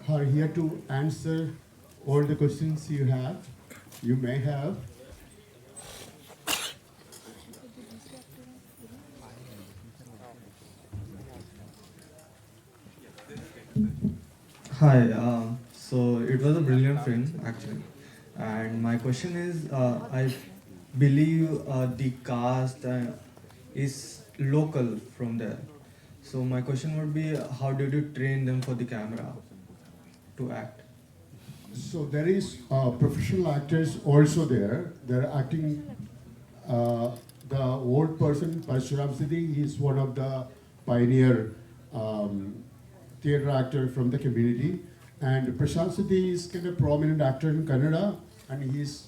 are here to answer all the questions you may have. Hi, so it was a brilliant film actually, and my question is, I believe the cast is local from there. So my question would be, how did you train them for the camera to act? So there is professional actors also there. They're acting. Uh, the old person, Parshuram Siddhi, he's one of the pioneer theatre actor from the community. And Prashant Siddhi is kind of prominent actor in Kannada, and he's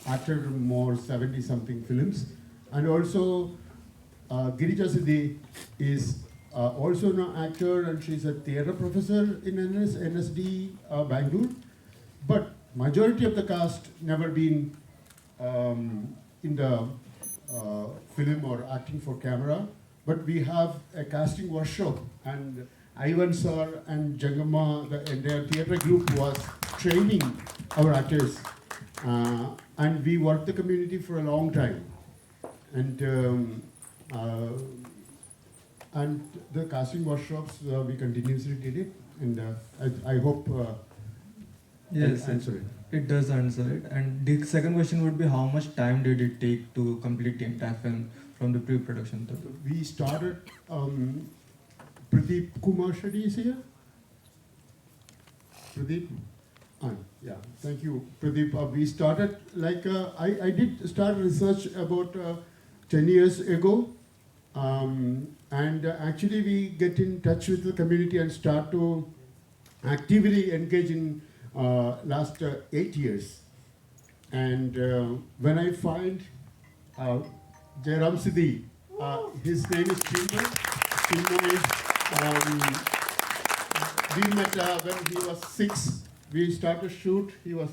acted more 70 something films. And also Girija Siddhi is also an actor, and she's a theatre professor in NSD Bangalore. But majority of the cast never been in the film or acting for camera. But we have a casting workshop, and Ivan sir and Jangama, the entire theatre group was training our actors. And we worked the community for a long time. And the casting workshops, we continuously did it. And I hope Yes, answer it. it does answer it. And the second question would be, how much time did it take to complete the entire film from the pre-production to the... We started, Pradeep Kumar Shetty is here? Pradeep? Yeah, thank you, Pradeep. We started, I did start research about 10 years ago. And actually we get in touch with the community and start to actively engage in last 8 years. And when I find Jairam Siddhi, his name is Chinmay. Chinmay, we met when he was 6. We started shoot, he was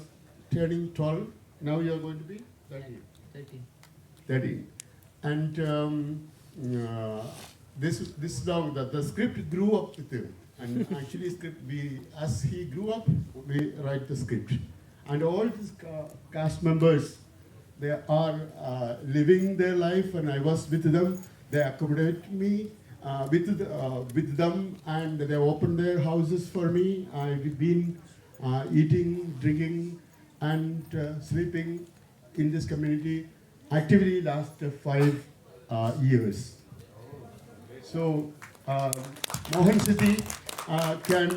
turning 12. Now you are going to be 13. 13. And this long, the script grew up with him. And actually, as he grew up, we write the script. And all these cast members, they are living their life, and I was with them. They accommodate me with them, and they opened their houses for me. I've been eating, drinking, and sleeping in this community actively last 5 years. So, Mohan Siddhi can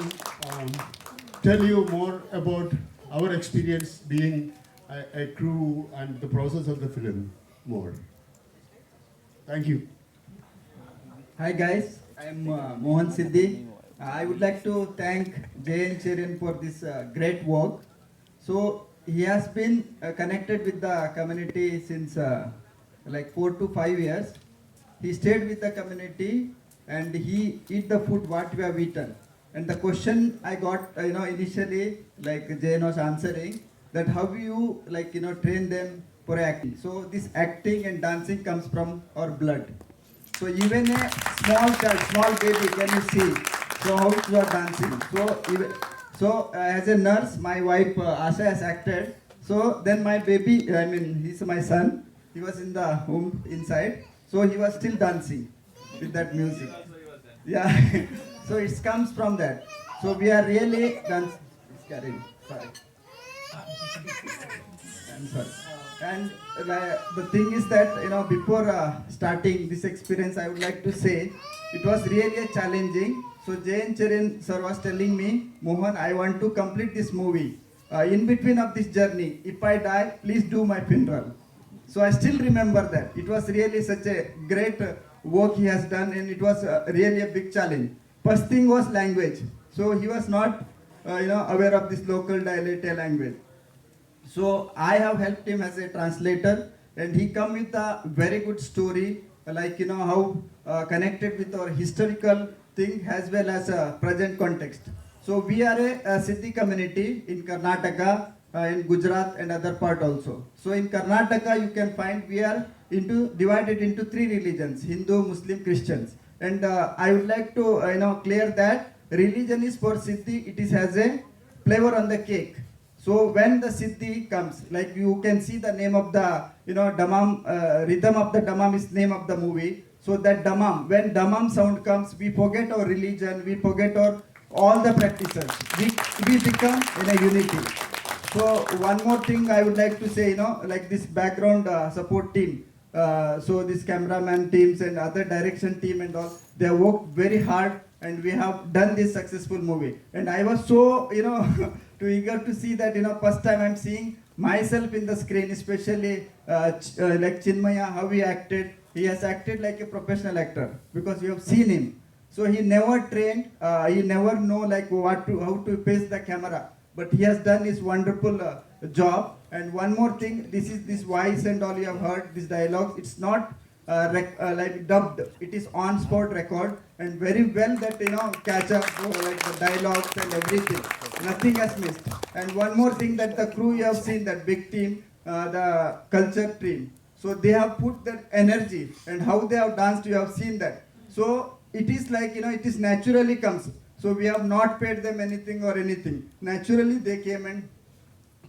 tell you more about our experience being a crew and the process of the film more. Thank you. Hi guys, I am Mohan Siddhi. I would like to thank Jay and Chirin for this great work. So he has been connected with the community since like 4 to 5 years. He stayed with the community and he eat the food what we have eaten. And the question I got, initially, like Jane was answering, that how you train them for acting. So this acting and dancing comes from our blood. So even a small child, small baby, can you see? So how you are dancing? So as a nurse, my wife Asha has acted. So then my baby, he's my son. He was in the home inside. So he was still dancing with that music. Yeah. So it comes from that. So we are really dancing. Sorry. I'm sorry. And the thing is that, before starting this experience, I would like to say it was really challenging. So Jayan Charan sir was telling me, Mohan, I want to complete this movie. In between of this journey, if I die, please do my funeral. So I still remember that. It was really such a great work he has done, and it was really a big challenge. First thing was language. So he was not, aware of this local dialect language. So I have helped him as a translator, and he come with a very good story, how connected with our historical thing as well as a present context. So we are a Siddhi community in Karnataka, in Gujarat and other part also. So in Karnataka you can find we are divided into 3 religions: Hindu, Muslim, Christians. And I would like to clear that religion is for Siddhi, it is as a flavor on the cake. So when the Siddhi comes, like you can see the name of the, Dammam, rhythm of the Dammam is name of the movie. So that Dammam, when Dammam sound comes, we forget our religion, we forget our all the practices. We become in a unity. So one more thing I would like to say, like this background support team. So this cameraman teams and other direction team and all, they have worked very hard and we have done this successful movie. And I was so, too eager to see that, first time I'm seeing myself in the screen, especially like Chinmaya, how he acted. He has acted like a professional actor because you have seen him. So he never trained, he never know like how to face the camera. But he has done his wonderful job. And one more thing, this voice and all you have heard, this dialogue, it's not like dubbed, it is on spot record and very well that catch up like the dialogues and everything. Nothing has missed. And one more thing that the crew you have seen, that big team, the culture team. So they have put that energy and how they have danced, you have seen that. So it is like, it is naturally comes. So we have not paid them anything or anything. Naturally they came and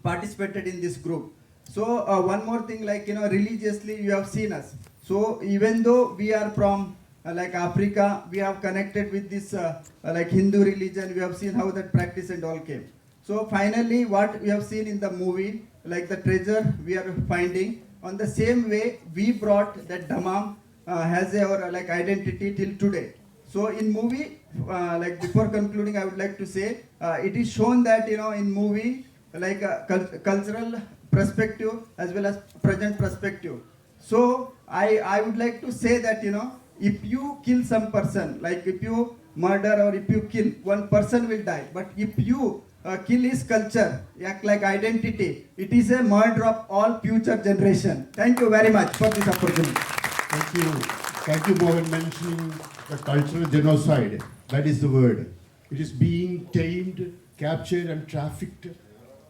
participated in this group. So one more thing, like, religiously you have seen us. So even though we are from like Africa, we have connected with this like Hindu religion, we have seen how that practice and all came. So finally what we have seen in the movie, like the treasure we are finding, on the same way we brought that Dammam has our like identity till today. So in movie, like before concluding, I would like to say, it is shown that, in movie, like a cultural perspective as well as present perspective. So I would like to say that, if you kill some person, like if you murder or if you kill, one person will die. But if you kill his culture, like identity, it is a murder of all future generation. Thank you very much for this opportunity. Thank you. Thank you, Mohan, mentioning the cultural genocide. That is the word. It is being tamed, captured, and trafficked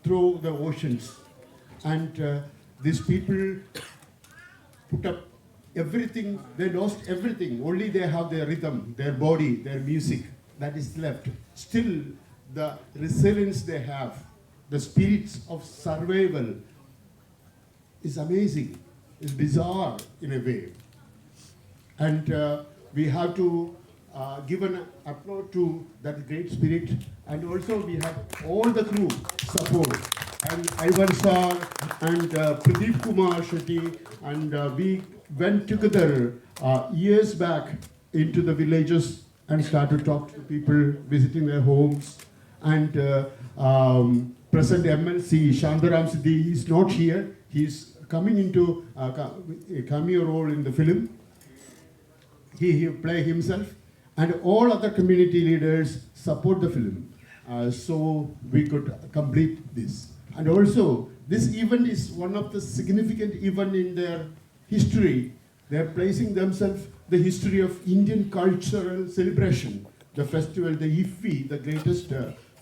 through the oceans. And these people put up everything, they lost everything. Only they have their rhythm, their body, their music. That is left. Still, the resilience they have, the spirits of survival is amazing, is bizarre in a way. And we have to give an applause to that great spirit. And also we have all the crew support. And Ivan Sar and Pradeep Kumar Shetty. And we went together years back into the villages and started to talk to people, visiting their homes. And present MLC, Shantaram Siddhi, is not here. He's coming into a cameo role in the film. He play himself, and all other community leaders support the film, so we could complete this. And also, this event is one of the significant event in their history. They are placing themselves the history of Indian cultural celebration, the festival, the IFFI, the greatest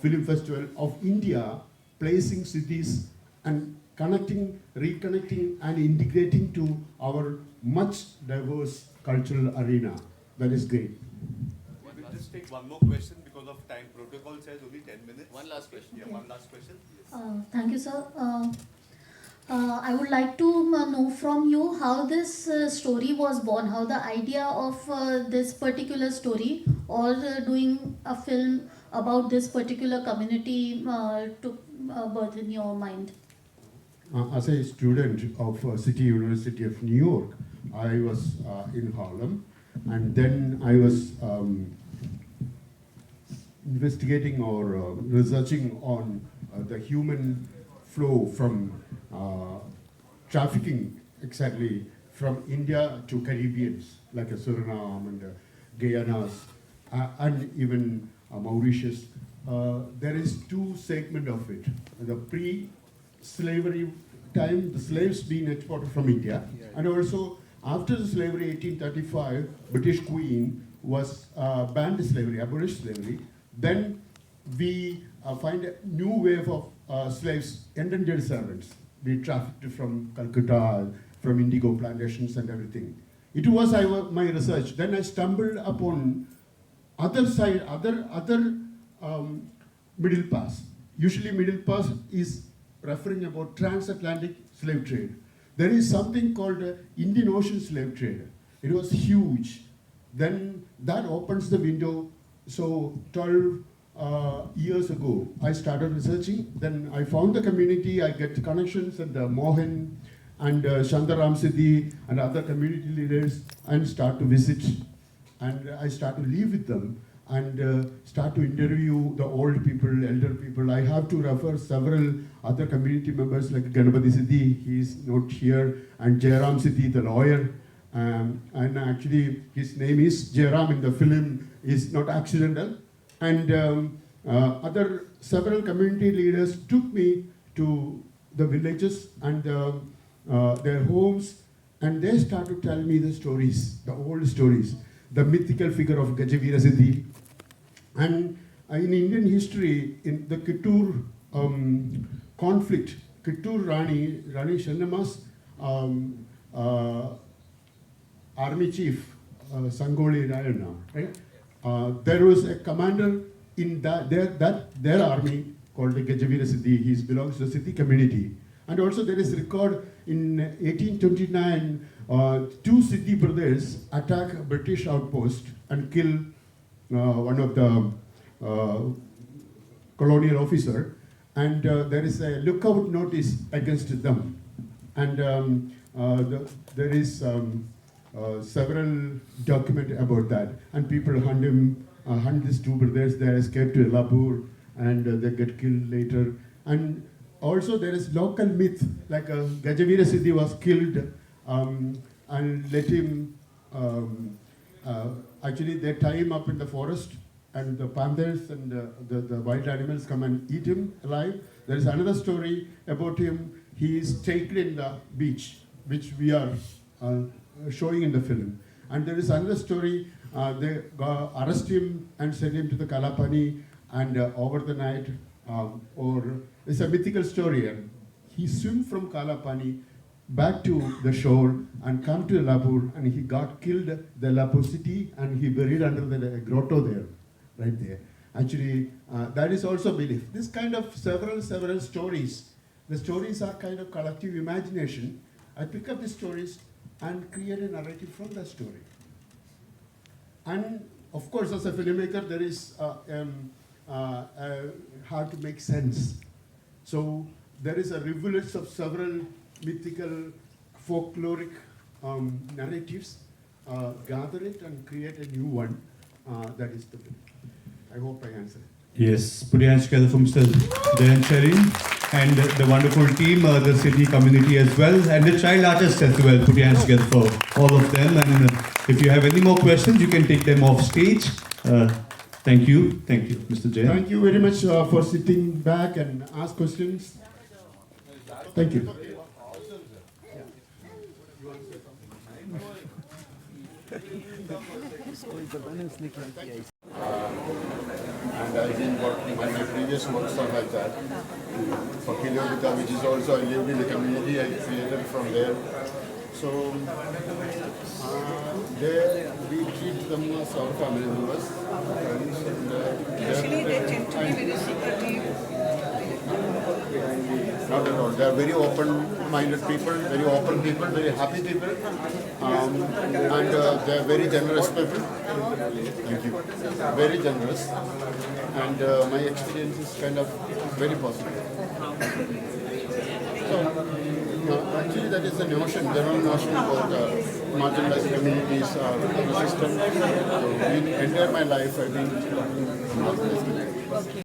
film festival of India, placing cities and connecting, reconnecting, and integrating to our much diverse cultural arena. That is great. We will just take one more question because of time. Protocol says only 10 minutes. One last question. Yeah, one last question. Thank you, sir. I would like to know from you how this story was born, how the idea of this particular story or doing a film about this particular community took birth in your mind. As a student of City University of New York, I was in Harlem, and then I was investigating or researching on the human flow from trafficking, exactly from India to Caribbeans, like Suriname and Guyanas, and even Mauritius. There is two segments of it. The pre-slavery time, the slaves being exported from India, and also after the slavery, 1835, British Queen was banned slavery, abolished slavery. Then we find a new wave of slaves, indentured servants. We trafficked from Calcutta, from indigo plantations and everything. It was my research. Then I stumbled upon other side, other middle class, usually middle pass is referring about transatlantic slave trade. There is something called Indian Ocean slave trade. It was huge. Then that opens the window. So 12 years ago, I started researching. Then I found the community. I get connections and Mohan and Shantaram Siddhi and other community leaders and start to visit. And I start to live with them and start to interview the old people, elder people. I have to refer several other community members like Ganapati Siddhi, he is not here, and Jairam Siddhi, the lawyer. And actually, his name is Jairam in the film, is not accidental. And other several community leaders took me to the villages and their homes, and they started to tell me the stories, the old stories, the mythical figure of Gajavira Siddhi. And in Indian history, in the Kittur conflict, Kittur Rani Shannamma's army chief, Sangoli Rayana, right? There was a commander in their army called the Gajavira Siddhi. He belongs to the Siddhi community. And also there is record in 1829, two Siddhi brothers attack a British outpost and kill one of the colonial officer, and there is a lookout notice against them. And there is several document about that, and people hunt these two brothers. They escape to Elapur and they get killed later. And also there is local myth, like Gajavira Siddhi was killed and let him, actually they tie him up in the forest and the panthers and the wild animals come and eat him alive. There is another story about him. He is taken in the beach, which we are showing in the film. And there is another story, they arrest him and send him to the Kalapani, and over the night, or it's a mythical story. And he swim from Kalapani back to the shore and come to Lapur, and he got killed the Lapur city, and he buried under the grotto there, right there. Actually, that is also belief. This kind of several stories. The stories are kind of collective imagination. I pick up the stories and create a narrative from the story. And of course, as a filmmaker, there is hard to make sense. So there is a rivulet of several mythical, folkloric narratives. Gather it and create a new one. That is the film. I hope I answered. Yes, put your hands together for Mr. Dayan Cherin and the wonderful team, the city community as well, and the child artists as well. Put your hands together for all of them. And if you have any more questions, you can take them off stage. Thank you, Mr. Jain. Thank you very much for sitting back and ask questions. Thank you. And I didn't work, my previous works are like that. For Kilomita, which is also, I lived in the community, I created from there. So, there we treat them as our family members. Usually they tend to be very secretive. Not at all. They are very open-minded people, very open people, very happy people, and they are very generous people. Thank you. Very generous, and my experience is kind of very positive. So, actually, that is the notion, general notion about marginalized communities or the system. So, in entire my life, I've been marginalized.